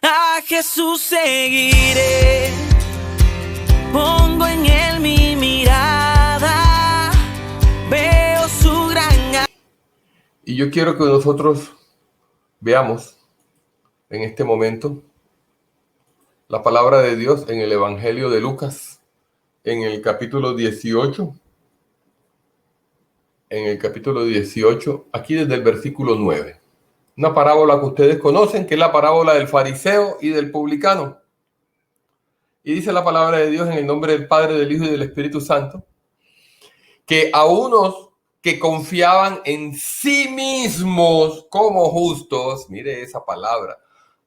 A Jesús seguiré, pongo en él mi mirada, veo su gran... Y yo quiero que nosotros veamos en este momento la palabra de Dios en el Evangelio de Lucas, en el capítulo 18. En el capítulo 18, aquí desde el versículo 9. Una parábola que ustedes conocen, que es la parábola del fariseo y del publicano. Y dice la palabra de Dios en el nombre del Padre, del Hijo y del Espíritu Santo, que a unos que confiaban en sí mismos como justos, mire esa palabra,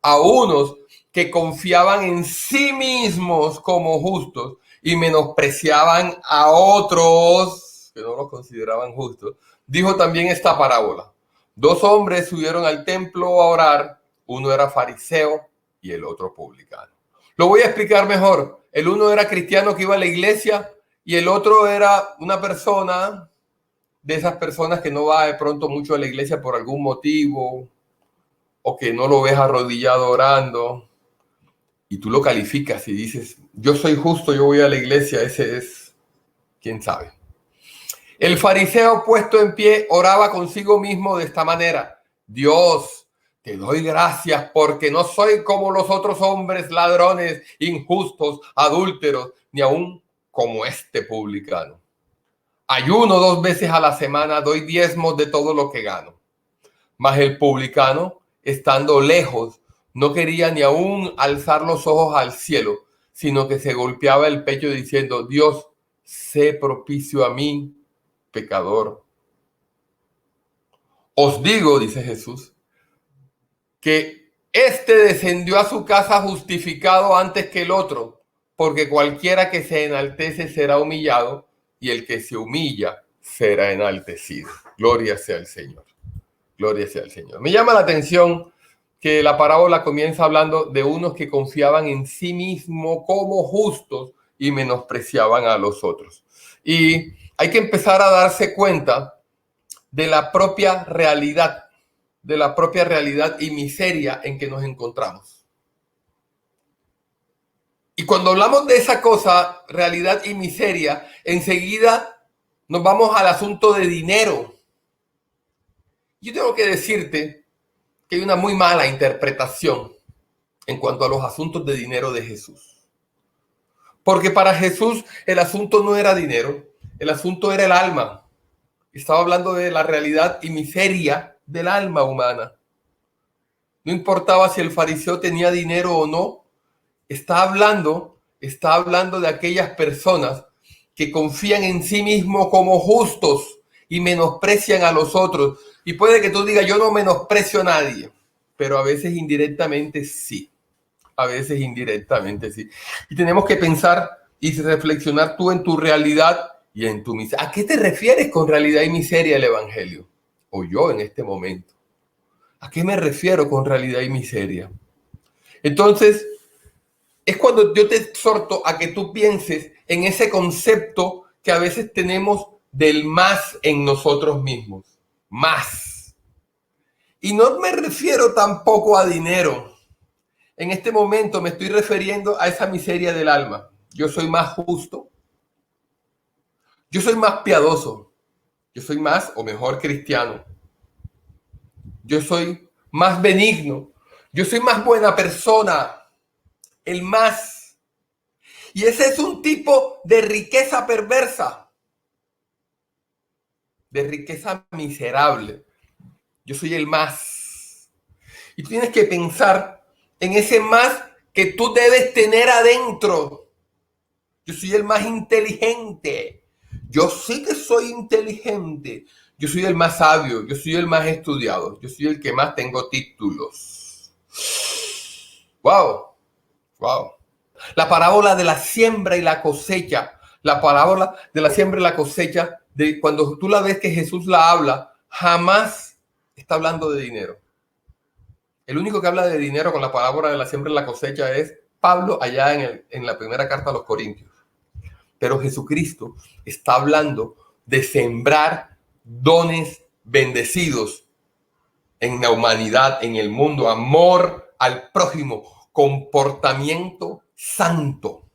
a unos que confiaban en sí mismos como justos y menospreciaban a otros que no los consideraban justos, dijo también esta parábola. Dos hombres subieron al templo a orar, uno era fariseo y el otro publicano. Lo voy a explicar mejor. El uno era cristiano que iba a la iglesia y el otro era una persona de esas personas que no va de pronto mucho a la iglesia por algún motivo o que no lo ves arrodillado orando y tú lo calificas y dices, yo soy justo, yo voy a la iglesia, ese es, quién sabe. El fariseo puesto en pie oraba consigo mismo de esta manera: Dios, te doy gracias porque no soy como los otros hombres ladrones, injustos, adúlteros, ni aún como este publicano. Ayuno 2 veces a la semana, doy diezmos de todo lo que gano. Mas el publicano, estando lejos, no quería ni aún alzar los ojos al cielo, sino que se golpeaba el pecho diciendo, Dios, sé propicio a mí, pecador. Os digo, dice Jesús, que este descendió a su casa justificado antes que el otro, porque cualquiera que se enaltece será humillado, y el que se humilla será enaltecido. Gloria sea al Señor. Gloria sea al Señor. Me llama la atención que la parábola comienza hablando de unos que confiaban en sí mismos como justos y menospreciaban a los otros. Y hay que empezar a darse cuenta de la propia realidad y miseria en que nos encontramos. Y cuando hablamos de esa cosa, realidad y miseria, enseguida nos vamos al asunto de dinero. Yo tengo que decirte que hay una muy mala interpretación en cuanto a los asuntos de dinero de Jesús. Porque para Jesús el asunto no era dinero, el asunto era el alma. Estaba hablando de la realidad y miseria del alma humana. No importaba si el fariseo tenía dinero o no, está hablando de aquellas personas que confían en sí mismos como justos y menosprecian a los otros. Y puede que tú digas, yo no menosprecio a nadie, pero a veces indirectamente sí. A veces indirectamente sí. Y tenemos que pensar y reflexionar tú en tu realidad y en tu miseria. ¿A qué te refieres con realidad y miseria el Evangelio? O yo en este momento. ¿A qué me refiero con realidad y miseria? Entonces, es cuando yo te exhorto a que tú pienses en ese concepto que a veces tenemos del más en nosotros mismos. Más. Y no me refiero tampoco a dinero. En este momento me estoy refiriendo a esa miseria del alma. Yo soy más justo. Yo soy más piadoso. Yo soy más o mejor cristiano. Yo soy más benigno. Yo soy más buena persona. El más. Y ese es un tipo de riqueza perversa. De riqueza miserable. Yo soy el más. Y tienes que pensar en ese más que tú debes tener adentro. Yo soy el más inteligente. Yo sí que soy inteligente. Yo soy el más sabio. Yo soy el más estudiado. Yo soy el que más tengo títulos. ¡Wow! ¡Wow! La parábola de la siembra y la cosecha. La parábola de la siembra y la cosecha, de cuando tú la ves que Jesús la habla, jamás está hablando de dinero. El único que habla de dinero con la parábola de la siembra y la cosecha es Pablo allá en la primera carta a los Corintios. Pero Jesucristo está hablando de sembrar dones bendecidos en la humanidad, en el mundo, amor al prójimo, comportamiento santo.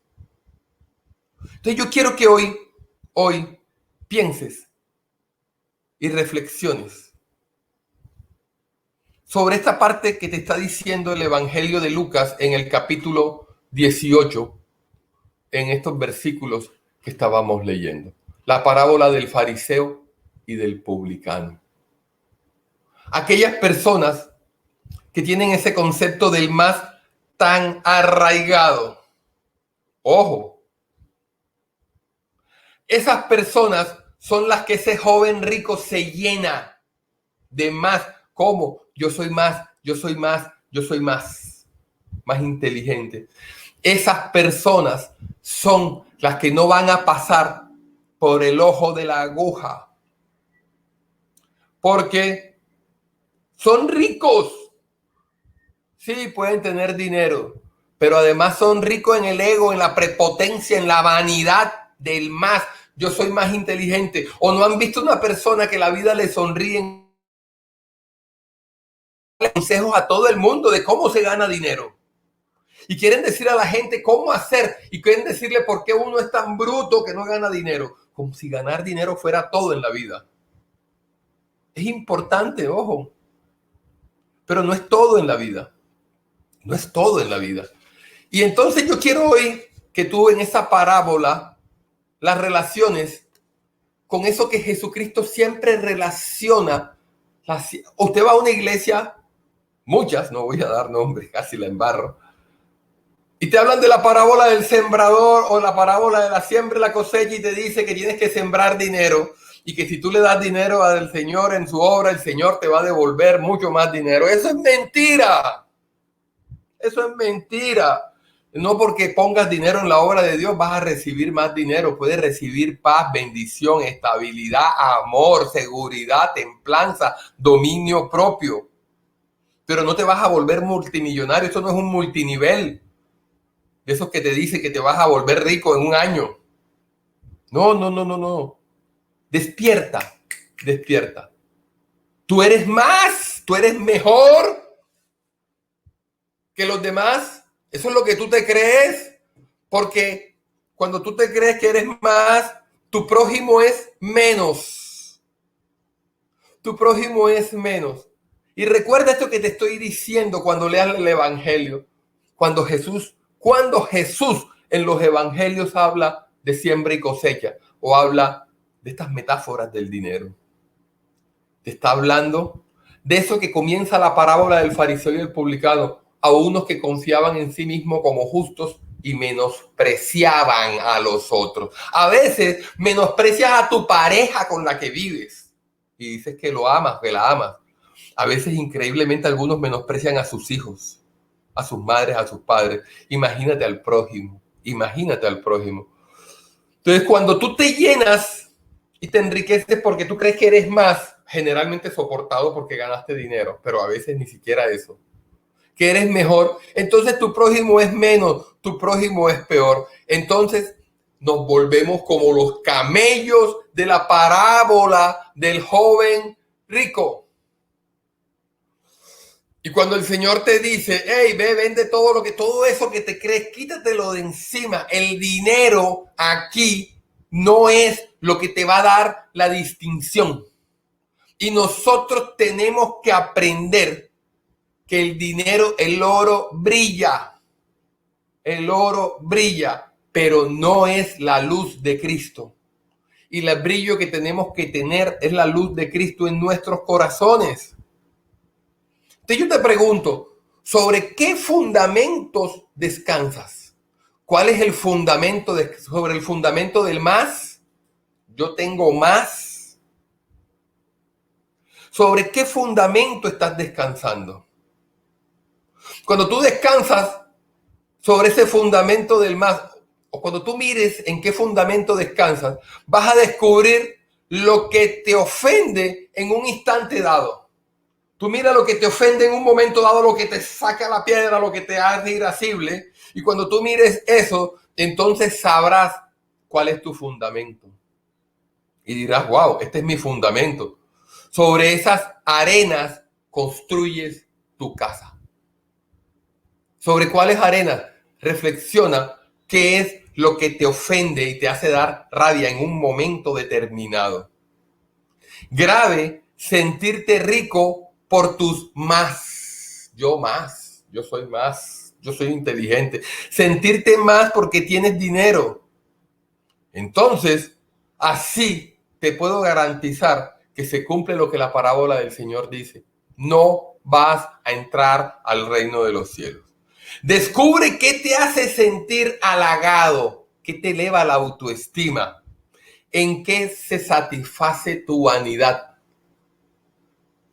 Entonces yo quiero que hoy pienses y reflexiones sobre esta parte que te está diciendo el Evangelio de Lucas en el capítulo 18, en estos versículos que estábamos leyendo. La parábola del fariseo y del publicano. Aquellas personas que tienen ese concepto del más tan arraigado. Ojo, esas personas son las que ese joven rico se llena de más. ¿Cómo? Yo soy más, yo soy más, yo soy más inteligente. Esas personas son las que no van a pasar por el ojo de la aguja. Porque son ricos. Sí, pueden tener dinero, pero además son ricos en el ego, en la prepotencia, en la vanidad del más. Yo soy más inteligente. O no han visto una persona que la vida le sonríe, consejos a todo el mundo de cómo se gana dinero. Y quieren decir a la gente cómo hacer. Y quieren decirle por qué uno es tan bruto que no gana dinero. Como si ganar dinero fuera todo en la vida. Es importante, ojo. Pero no es todo en la vida. No es todo en la vida. Y entonces yo quiero hoy que tú en esa parábola las relaciones con eso que Jesucristo siempre relaciona. Usted va a una iglesia, muchas, no voy a dar nombres, casi la embarro, y te hablan de la parábola del sembrador o la parábola de la siembra y la cosecha y te dice que tienes que sembrar dinero y que si tú le das dinero al Señor en su obra, el Señor te va a devolver mucho más dinero. Eso es mentira. Eso es mentira. No porque pongas dinero en la obra de Dios vas a recibir más dinero. Puedes recibir paz, bendición, estabilidad, amor, seguridad, templanza, dominio propio. Pero no te vas a volver multimillonario. Esto no es un multinivel. De esos que te dicen que te vas a volver rico en un año. No. Despierta, despierta. Tú eres más, tú eres mejor que los demás. Eso es lo que tú te crees. Porque cuando tú te crees que eres más, tu prójimo es menos. Tu prójimo es menos. Y recuerda esto que te estoy diciendo cuando leas el Evangelio. Cuando Jesús en los evangelios habla de siembra y cosecha o habla de estas metáforas del dinero. Te está hablando de eso que comienza la parábola del fariseo y el publicano, a unos que confiaban en sí mismos como justos y menospreciaban a los otros. A veces menosprecias a tu pareja con la que vives y dices que lo amas, que la amas. A veces increíblemente algunos menosprecian a sus hijos, a sus madres, a sus padres. Imagínate al prójimo. Entonces, cuando tú te llenas y te enriqueces porque tú crees que eres más, generalmente soportado porque ganaste dinero, pero a veces ni siquiera eso, que eres mejor, entonces tu prójimo es menos, tu prójimo es peor. Entonces nos volvemos como los camellos de la parábola del joven rico. Y cuando el Señor te dice, hey, ve, vende todo eso que te crees, quítatelo de encima. El dinero aquí no es lo que te va a dar la distinción. Y nosotros tenemos que aprender que el dinero, el oro brilla. El oro brilla, pero no es la luz de Cristo. Y el brillo que tenemos que tener es la luz de Cristo en nuestros corazones. Entonces yo te pregunto, ¿sobre qué fundamentos descansas? ¿Cuál es el fundamento sobre el fundamento del más? Yo tengo más. ¿Sobre qué fundamento estás descansando? Cuando tú descansas sobre ese fundamento del más, o cuando tú mires en qué fundamento descansas, vas a descubrir lo que te ofende en un instante dado. Tú mira lo que te ofende en un momento dado, lo que te saca la piedra, lo que te hace irascible. Y cuando tú mires eso, entonces sabrás cuál es tu fundamento. Y dirás, wow, este es mi fundamento. Sobre esas arenas construyes tu casa. ¿Sobre cuáles arenas? Reflexiona qué es lo que te ofende y te hace dar rabia en un momento determinado. Grave, sentirte rico por tus más. Yo soy más, yo soy inteligente. Sentirte más porque tienes dinero. Entonces, así te puedo garantizar que se cumple lo que la parábola del Señor dice. No vas a entrar al reino de los cielos. Descubre qué te hace sentir halagado, qué te eleva la autoestima, en qué se satisface tu vanidad.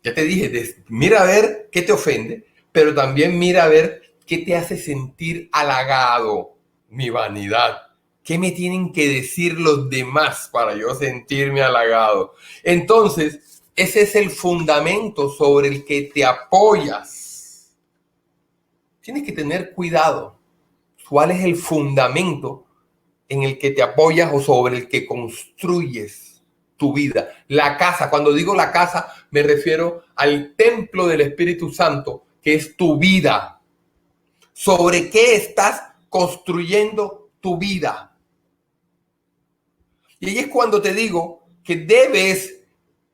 Ya te dije, mira a ver qué te ofende, pero también mira a ver qué te hace sentir halagado, mi vanidad. ¿Qué me tienen que decir los demás para yo sentirme halagado? Entonces, ese es el fundamento sobre el que te apoyas. Tienes que tener cuidado. ¿Cuál es el fundamento en el que te apoyas o sobre el que construyes tu vida? La casa, cuando digo la casa, me refiero al templo del Espíritu Santo, que es tu vida. ¿Sobre qué estás construyendo tu vida? Y ahí es cuando te digo que debes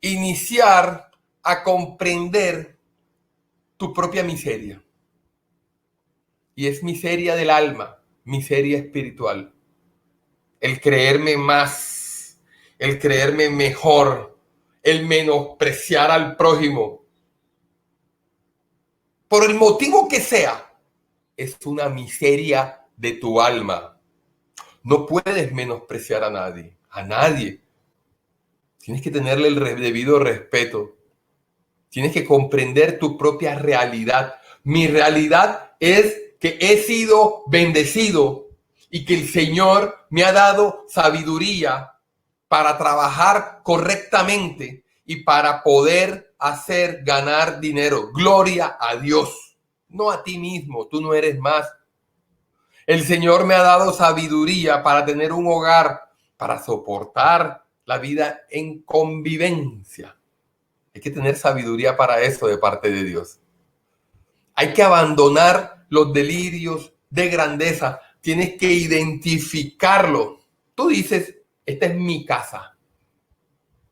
iniciar a comprender tu propia miseria. Y es miseria del alma, miseria espiritual. El creerme más, el creerme mejor, el menospreciar al prójimo. Por el motivo que sea, es una miseria de tu alma. No puedes menospreciar a nadie. A nadie. Tienes que tenerle el debido respeto. Tienes que comprender tu propia realidad. Mi realidad es que he sido bendecido y que el Señor me ha dado sabiduría para trabajar correctamente y para poder hacer ganar dinero. Gloria a Dios. No a ti mismo. Tú no eres más. El Señor me ha dado sabiduría para tener un hogar, para soportar la vida en convivencia. Hay que tener sabiduría para eso de parte de Dios. Hay que abandonar los delirios de grandeza. Tienes que identificarlo. Tú dices, esta es mi casa.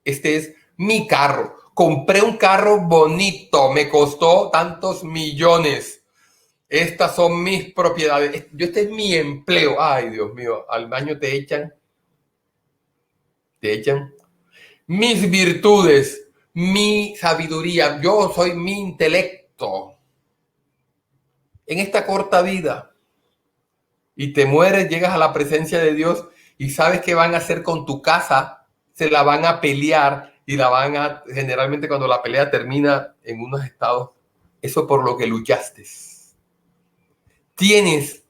Este es mi carro. Compré un carro bonito. Me costó tantos millones. Estas son mis propiedades. Este es mi empleo. Ay, Dios mío, al baño te echan. Mis virtudes, mi sabiduría, yo soy mi intelecto. En esta corta vida y te mueres, llegas a la presencia de Dios y sabes qué van a hacer con tu casa, se la van a pelear y generalmente cuando la pelea termina en unos estados, eso por lo que luchaste. Tienes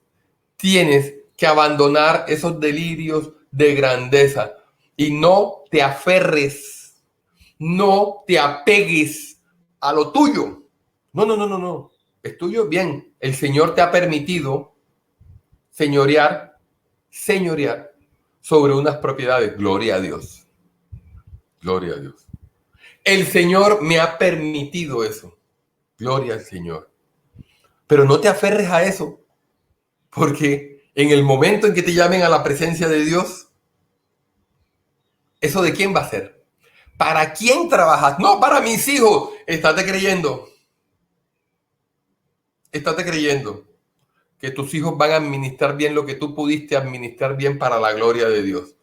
que abandonar esos delirios de grandeza. Y no te aferres, no te apegues a lo tuyo. No. Es tuyo, bien. El Señor te ha permitido señorear sobre unas propiedades. Gloria a Dios. Gloria a Dios. El Señor me ha permitido eso. Gloria al Señor. Pero no te aferres a eso, porque en el momento en que te llamen a la presencia de Dios, ¿eso de quién va a ser? ¿Para quién trabajas? No, para mis hijos. Estate creyendo que tus hijos van a administrar bien lo que tú pudiste administrar bien para la gloria de Dios.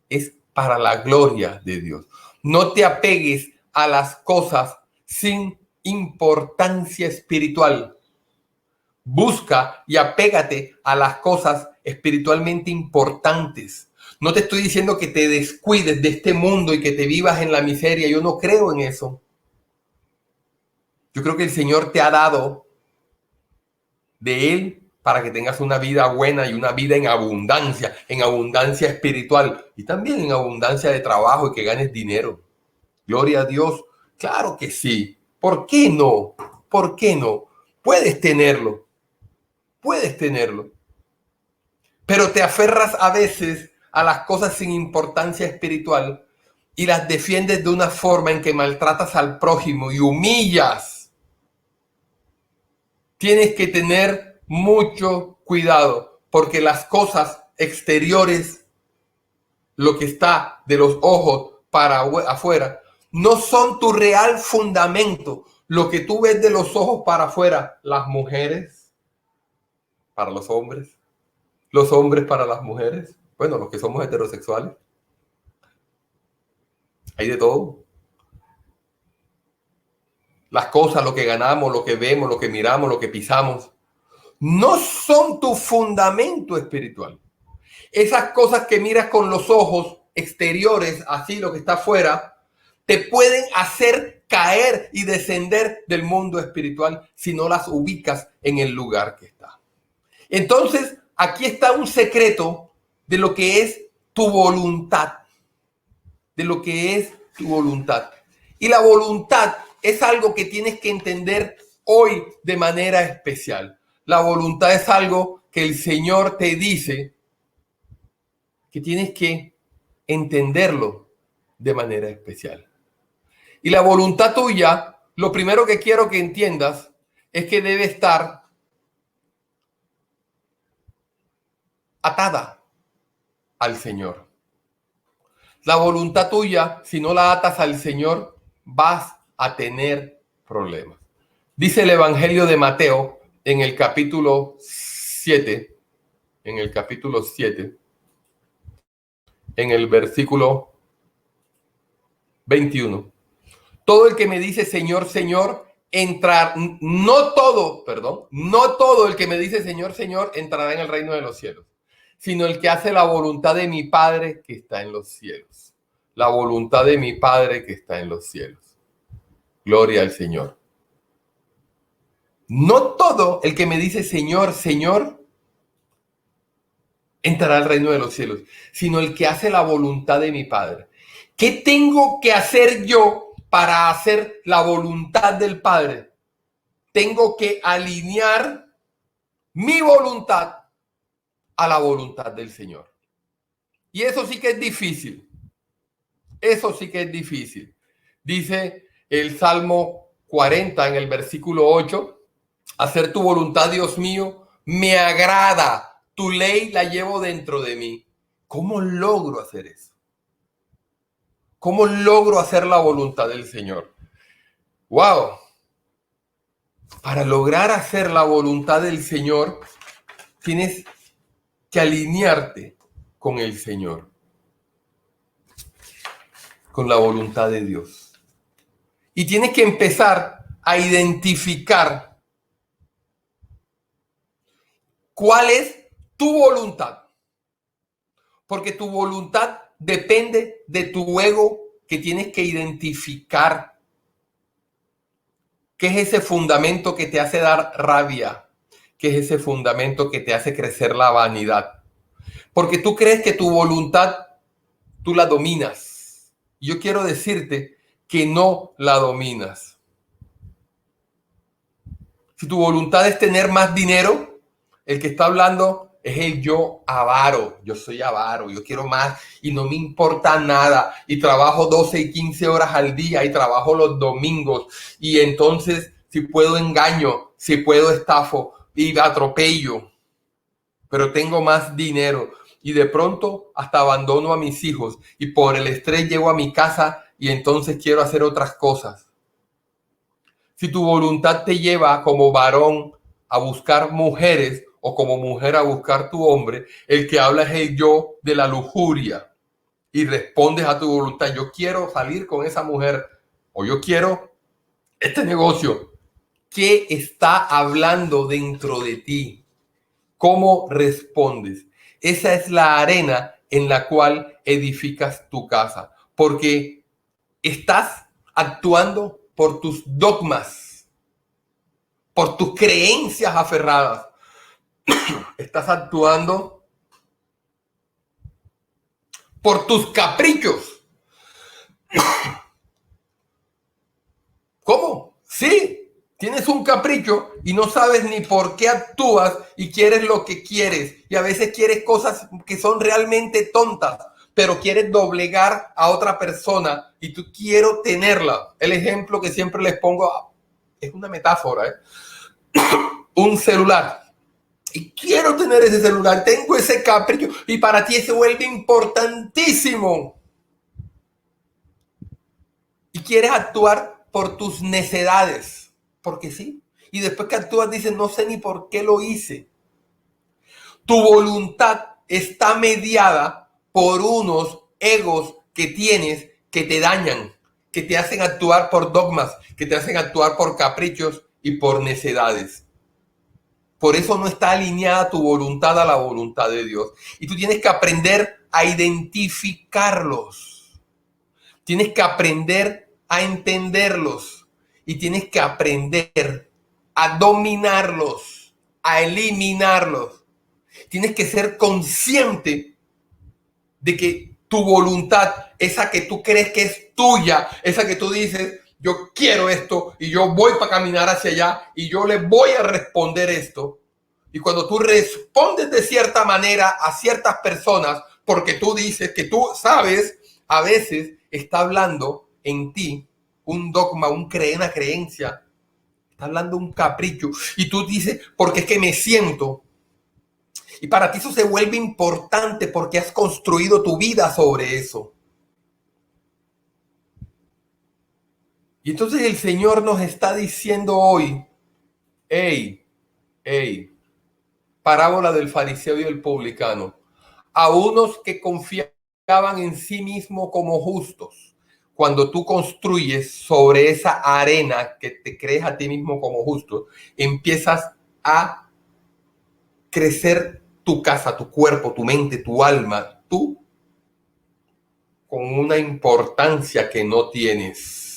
Es para la gloria de Dios. No te apegues a las cosas sin importancia espiritual. Busca y apégate a las cosas espiritualmente importantes. No te estoy diciendo que te descuides de este mundo y que te vivas en la miseria. Yo no creo en eso. Yo creo que el Señor te ha dado de Él para que tengas una vida buena y una vida en abundancia espiritual y también en abundancia de trabajo y que ganes dinero. Gloria a Dios. Claro que sí. ¿Por qué no? ¿Por qué no? Puedes tenerlo. Pero te aferras a veces a las cosas sin importancia espiritual y las defiendes de una forma en que maltratas al prójimo y humillas. Tienes que tener mucho cuidado, porque las cosas exteriores, lo que está de los ojos para afuera, no son tu real fundamento. Lo que tú ves de los ojos para afuera, las mujeres para los hombres para las mujeres, bueno, los que somos heterosexuales, hay de todo. Las cosas, lo que ganamos, lo que vemos, lo que miramos, lo que pisamos, no son tu fundamento espiritual. Esas cosas que miras con los ojos exteriores, así lo que está afuera, te pueden hacer caer y descender del mundo espiritual si no las ubicas en el lugar que está. Entonces, aquí está un secreto de lo que es tu voluntad. De lo que es tu voluntad. Y la voluntad es algo que tienes que entender hoy de manera especial. La voluntad es algo que el Señor te dice que tienes que entenderlo de manera especial. Y la voluntad tuya, lo primero que quiero que entiendas es que debe estar atada al Señor. La voluntad tuya, si no la atas al Señor, vas a tener problemas. Dice el Evangelio de Mateo en el capítulo 7, en el versículo 21. Todo el que me dice Señor, Señor, no todo el que me dice Señor, Señor, entrará en el reino de los cielos, sino el que hace la voluntad de mi Padre que está en los cielos. La voluntad de mi Padre que está en los cielos. Gloria al Señor. No todo el que me dice Señor, Señor, entrará al reino de los cielos, sino el que hace la voluntad de mi Padre. ¿Qué tengo que hacer yo para hacer la voluntad del Padre? Tengo que alinear mi voluntad a la voluntad del Señor. Y eso sí que es difícil. Eso sí que es difícil. Dice el Salmo 40 en el versículo 8, hacer tu voluntad, Dios mío, me agrada. Tu ley la llevo dentro de mí. ¿Cómo logro hacer eso? ¿Cómo logro hacer la voluntad del Señor? ¡Wow! Para lograr hacer la voluntad del Señor, tienes que alinearte con el Señor, con la voluntad de Dios. Y tienes que empezar a identificar cuál es tu voluntad. Porque tu voluntad depende de tu ego, que tienes que identificar qué es ese fundamento que te hace dar rabia, qué es ese fundamento que te hace crecer la vanidad. Porque tú crees que tu voluntad, tú la dominas. Yo quiero decirte que no la dominas. Si tu voluntad es tener más dinero, el que está hablando es el yo avaro. Yo soy avaro, yo quiero más y no me importa nada. Y trabajo 12 y 15 horas al día y trabajo los domingos. Y entonces, si puedo engaño, si puedo estafo y atropello. Pero tengo más dinero. Y de pronto hasta abandono a mis hijos. Y por el estrés llego a mi casa y entonces quiero hacer otras cosas. Si tu voluntad te lleva como varón a buscar mujeres, o como mujer a buscar tu hombre, el que habla es el yo de la lujuria. Y respondes a tu voluntad. Yo quiero salir con esa mujer. O yo quiero este negocio. ¿Qué está hablando dentro de ti? ¿Cómo respondes? Esa es la arena en la cual edificas tu casa. Porque estás actuando por tus dogmas, por tus creencias aferradas. Estás actuando por tus caprichos. ¿Cómo? Sí, tienes un capricho y no sabes ni por qué actúas y quieres lo que quieres. Y a veces quieres cosas que son realmente tontas, pero quieres doblegar a otra persona y tú quiero tenerla. El ejemplo que siempre les pongo es una metáfora, ¿eh? Un celular. Y quiero tener ese celular, tengo ese capricho y para ti se vuelve importantísimo. Y quieres actuar por tus necedades, porque sí. Y después que actúas dices, no sé ni por qué lo hice. Tu voluntad está mediada por unos egos que tienes que te dañan, que te hacen actuar por dogmas, que te hacen actuar por caprichos y por necedades. Por eso no está alineada tu voluntad a la voluntad de Dios. Y tú tienes que aprender a identificarlos. Tienes que aprender a entenderlos. Y tienes que aprender a dominarlos, a eliminarlos. Tienes que ser consciente de que tu voluntad, esa que tú crees que es tuya, esa que tú dices, yo quiero esto y yo voy para caminar hacia allá y yo le voy a responder esto. Y cuando tú respondes de cierta manera a ciertas personas, porque tú dices que tú sabes, a veces está hablando en ti un dogma, una creencia, está hablando un capricho. Y tú dices, porque es que me siento. Y para ti eso se vuelve importante porque has construido tu vida sobre eso. Y entonces el Señor nos está diciendo hoy, hey, parábola del fariseo y el publicano, a unos que confiaban en sí mismos como justos. Cuando tú construyes sobre esa arena que te crees a ti mismo como justo, empiezas a crecer tu casa, tu cuerpo, tu mente, tu alma, tú con una importancia que no tienes.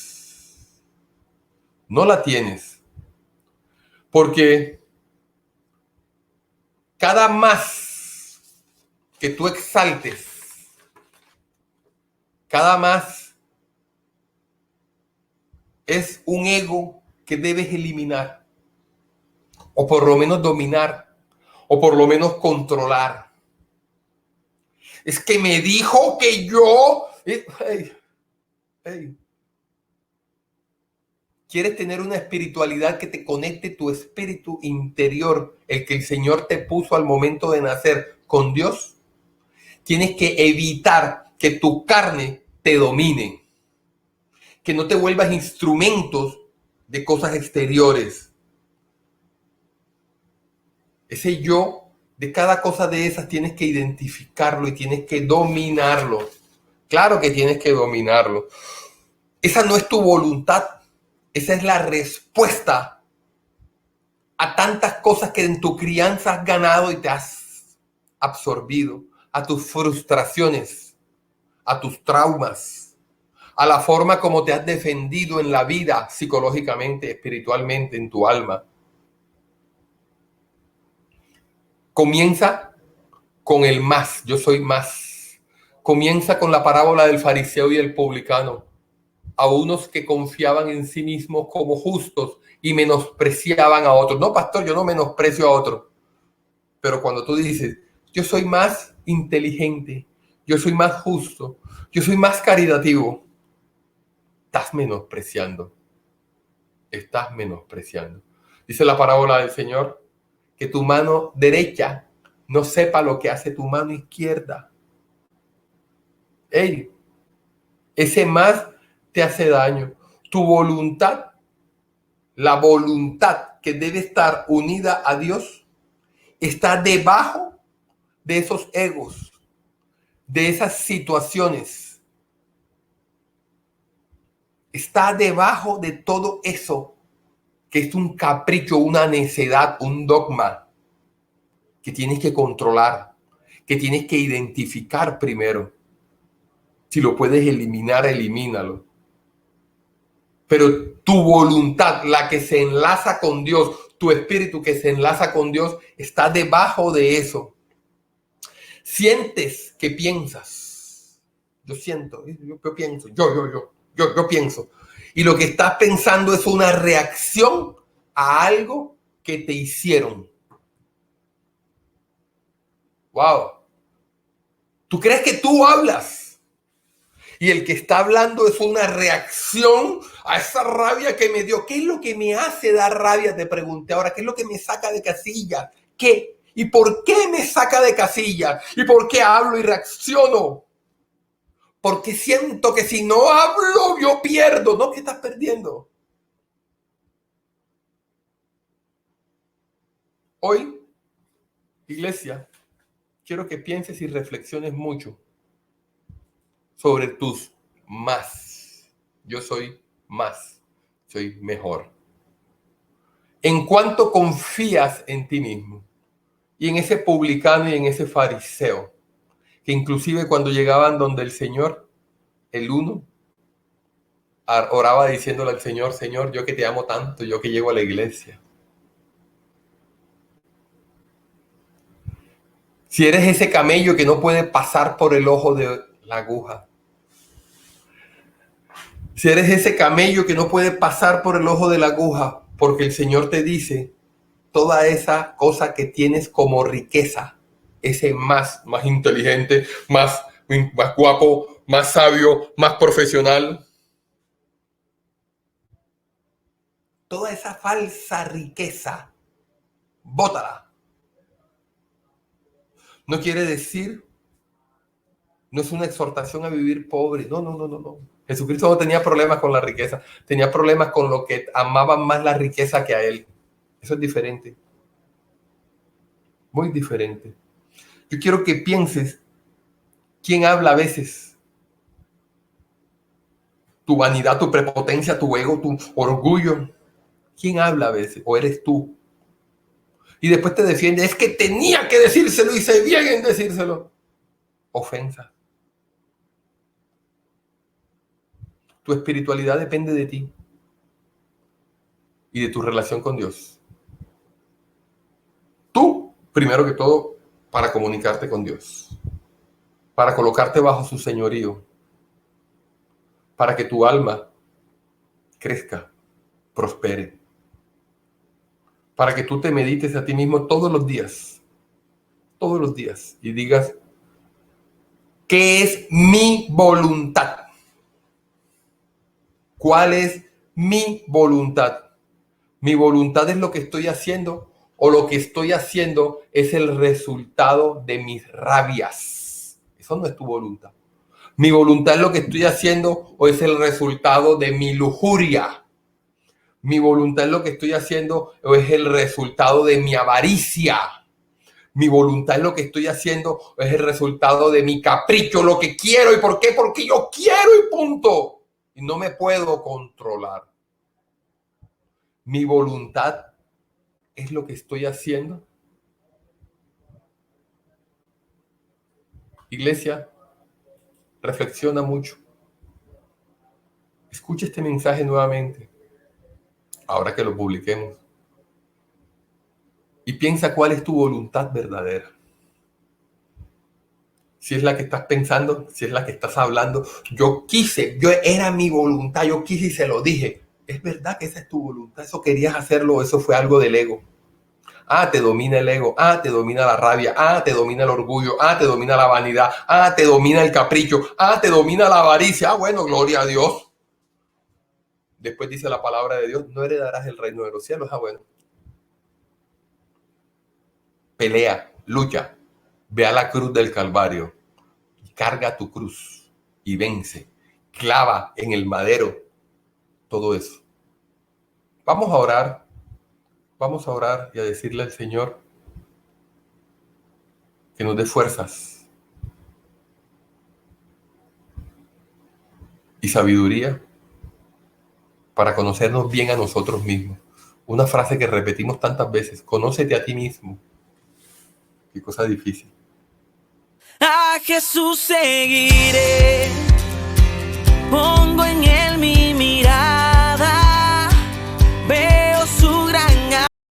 No la tienes. Porque cada más que tú exaltes, cada más es un ego que debes eliminar, o por lo menos dominar, o por lo menos controlar. Es que me dijo que yo... ¿Quieres tener una espiritualidad que te conecte tu espíritu interior, el que el Señor te puso al momento de nacer, con Dios? Tienes que evitar que tu carne te domine, que no te vuelvas instrumentos de cosas exteriores. Ese yo, de cada cosa de esas tienes que identificarlo y tienes que dominarlo. Claro que tienes que dominarlo. Esa no es tu voluntad. Esa es la respuesta a tantas cosas que en tu crianza has ganado y te has absorbido, a tus frustraciones, a tus traumas, a la forma como te has defendido en la vida psicológicamente, espiritualmente, en tu alma. Comienza con el más, yo soy más. Comienza con la parábola del fariseo y el publicano. A unos que confiaban en sí mismos como justos y menospreciaban a otros. No, pastor, yo no menosprecio a otros. Pero cuando tú dices, yo soy más inteligente, yo soy más justo, yo soy más caritativo, estás menospreciando. Estás menospreciando. Dice la parábola del Señor, que tu mano derecha no sepa lo que hace tu mano izquierda. Ese más te hace daño. Tu voluntad, la voluntad que debe estar unida a Dios, está debajo de esos egos, de esas situaciones. Está debajo de todo eso, que es un capricho, una necedad, un dogma, que tienes que controlar, que tienes que identificar primero. Si lo puedes eliminar, elimínalo. Pero tu voluntad, la que se enlaza con Dios, tu espíritu que se enlaza con Dios, está debajo de eso. Sientes que piensas. Yo siento, yo pienso, yo pienso. Y lo que estás pensando es una reacción a algo que te hicieron. Wow. ¿Tú crees que tú hablas? Y el que está hablando es una reacción a esa rabia que me dio. ¿Qué es lo que me hace dar rabia? Te pregunté ahora. ¿Qué es lo que me saca de casilla? ¿Qué? ¿Y por qué me saca de casilla? ¿Y por qué hablo y reacciono? Porque siento que si no hablo, yo pierdo. No, ¿qué estás perdiendo? Hoy, iglesia, quiero que pienses y reflexiones mucho sobre tus más. Yo soy más, soy mejor. ¿En cuánto confías en ti mismo? Y en ese publicano y en ese fariseo, que inclusive cuando llegaban donde el Señor, el uno oraba diciéndole al Señor, Señor, yo que te amo tanto, yo que llego a la iglesia. Si eres ese camello que no puede pasar por el ojo de la aguja. Si eres ese camello que no puede pasar por el ojo de la aguja, porque el Señor te dice toda esa cosa que tienes como riqueza, ese más inteligente, más guapo, más sabio, más profesional. Toda esa falsa riqueza, bótala. No quiere decir, no es una exhortación a vivir pobre. No. Jesucristo no tenía problemas con la riqueza, tenía problemas con lo que amaban más la riqueza que a él. Eso es diferente. Muy diferente. Yo quiero que pienses quién habla a veces. Tu vanidad, tu prepotencia, tu ego, tu orgullo. ¿Quién habla a veces? ¿O eres tú? Y después te defiende. Es que tenía que decírselo y sé bien en decírselo. Ofensa. Tu espiritualidad depende de ti y de tu relación con Dios. Tú, primero que todo, para comunicarte con Dios, para colocarte bajo su señorío, para que tu alma crezca, prospere, para que tú te medites a ti mismo todos los días, y digas, ¿qué es mi voluntad? ¿Cuál es mi voluntad? ¿Mi voluntad es lo que estoy haciendo o lo que estoy haciendo es el resultado de mis rabias? Eso no es tu voluntad. ¿Mi voluntad es lo que estoy haciendo o es el resultado de mi lujuria? ¿Mi voluntad es lo que estoy haciendo o es el resultado de mi avaricia? ¿Mi voluntad es lo que estoy haciendo o es el resultado de mi capricho, lo que quiero? ¿Y por qué? Porque yo quiero y punto. Y no me puedo controlar. ¿Mi voluntad es lo que estoy haciendo? Iglesia, reflexiona mucho. Escucha este mensaje nuevamente, ahora que lo publiquemos. Y piensa cuál es tu voluntad verdadera. Si es la que estás pensando, si es la que estás hablando. Era mi voluntad, yo quise y se lo dije. ¿Es verdad que esa es tu voluntad? ¿Eso querías hacerlo? ¿Eso fue algo del ego? Te domina el ego. Te domina la rabia. Te domina el orgullo. Te domina la vanidad. Te domina el capricho. Te domina la avaricia. Bueno, gloria a Dios. Después dice la palabra de Dios, no heredarás el reino de los cielos. Bueno. Pelea, lucha. Ve a la cruz del Calvario. Carga tu cruz y vence. Clava en el madero todo eso. Vamos a orar y a decirle al Señor que nos dé fuerzas y sabiduría para conocernos bien a nosotros mismos. Una frase que repetimos tantas veces, conócete a ti mismo. Qué cosa difícil. A Jesús seguiré.